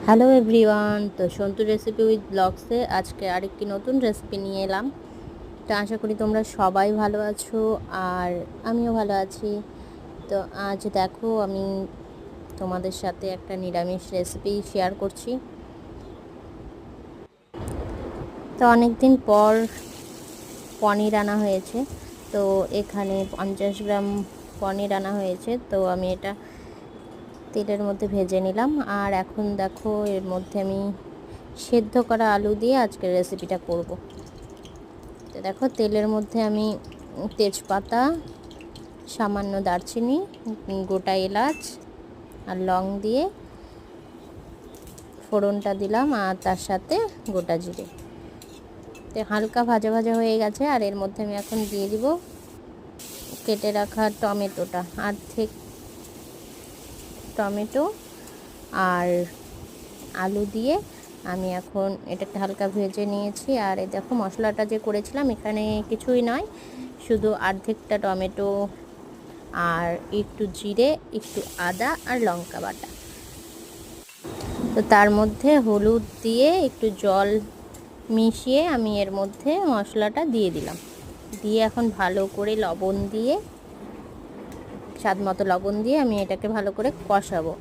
Hello everyone, তো Santu recipe with ব্লগসে আজকে আরেকটি নতুন রেসিপি নিয়ে এলাম। তো আশা করি তোমরা সবাই ভালো আছো আর আমিও ভালো আছি। তো আজ দেখো আমি তোমাদের সাথে একটা নিরামিষ রেসিপি শেয়ার করছি। তো অনেক দিন পর পনির আনা হয়েছে। তো এখানে 50 গ্রাম পনির আনা হয়েছে। তো আমি এটা তেলের মধ্যে ভেজে নিলাম। আর এখন দেখো এর মধ্যে আমি সেদ্ধ করা আলু দিয়ে আজকের রেসিপিটা করব। তো দেখো তেলের মধ্যে আমি তেজপাতা, সামান্য দারচিনি, গোটা এলাচ আর লং দিয়ে ফোড়নটা দিলাম আর তার সাথে গোটা জিরে। তো হালকা ভাজা ভাজা হয়ে গেছে। আর এর মধ্যে আমি এখন দিয়ে দিব কেটে রাখা টমেটোটা, অর্ধেক টমেটো আর আলু দিয়ে আমি এখন এটাকে হালকা ভেজে নিয়েছি। আর এই দেখো মশলাটা যে করেছিলাম এখানে কিছুই নয়, শুধু অর্ধেকটা টমেটো আর একটু জিরে, একটু আদা আর লঙ্কা বাটা। তো তার মধ্যে হলুদ দিয়ে একটু জল মিশিয়ে আমি এর মধ্যে মশলাটা দিয়ে দিলাম। দিয়ে এখন ভালো করে লবণ দিয়ে, স্বাদ মতো লবণ দিয়ে আমি এটাকে ভালো করে কষাবো।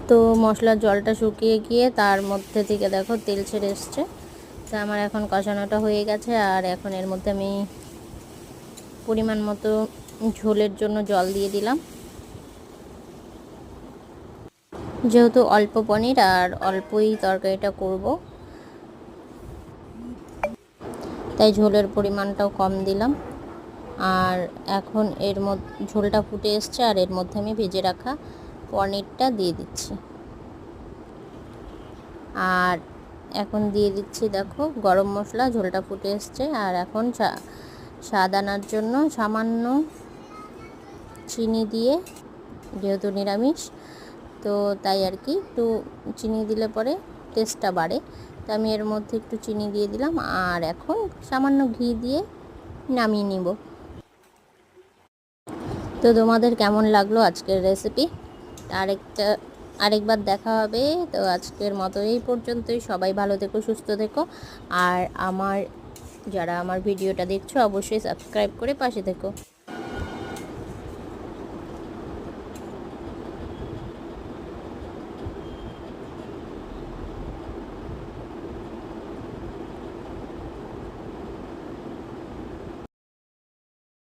তো মশলার জলটা শুকিয়ে গিয়ে তার মধ্যে থেকে দেখো তেল ছেড়ে এসছে। তো আমার এখন কষানোটা হয়ে গেছে। আর এখন এর মধ্যে আমি পরিমাণ মতো ঝোলের জন্য জল দিয়ে দিলাম। যেহেতু অল্প পনির আর অল্পই তরকারিটা করব, তাই ঝোলের পরিমাণটাও কম দিলাম। আর এখন এর মধ্যে ঝোলটা ফুটে এসছে আর এর মধ্যে আমি ভেজে রাখা পনিরটা দিয়ে দিচ্ছি। আর এখন দিয়ে দিচ্ছি দেখো গরম মশলা। ঝোলটা ফুটে এসছে। আর এখন স্বাদ আনার জন্য সামান্য চিনি দিয়ে, যেহেতু নিরামিষ তো তাই আর কি একটু চিনি দিলে পরে টেস্টটা বাড়ে। তো আমি এর মধ্যে একটু চিনি দিয়ে দিলাম। আর এখন সামান্য ঘি দিয়ে নামিয়ে নিব। তো তোমাদের কেমন লাগলো আজকের রেসিপি? আরেকবার দেখা হবে। তো আজকের মতো এই পর্যন্তই। সবাই ভালো থেকো, সুস্থ থেকো। আর যারা আমার ভিডিওটা দেখছো অবশ্যই সাবস্ক্রাইব করে পাশে থেকো।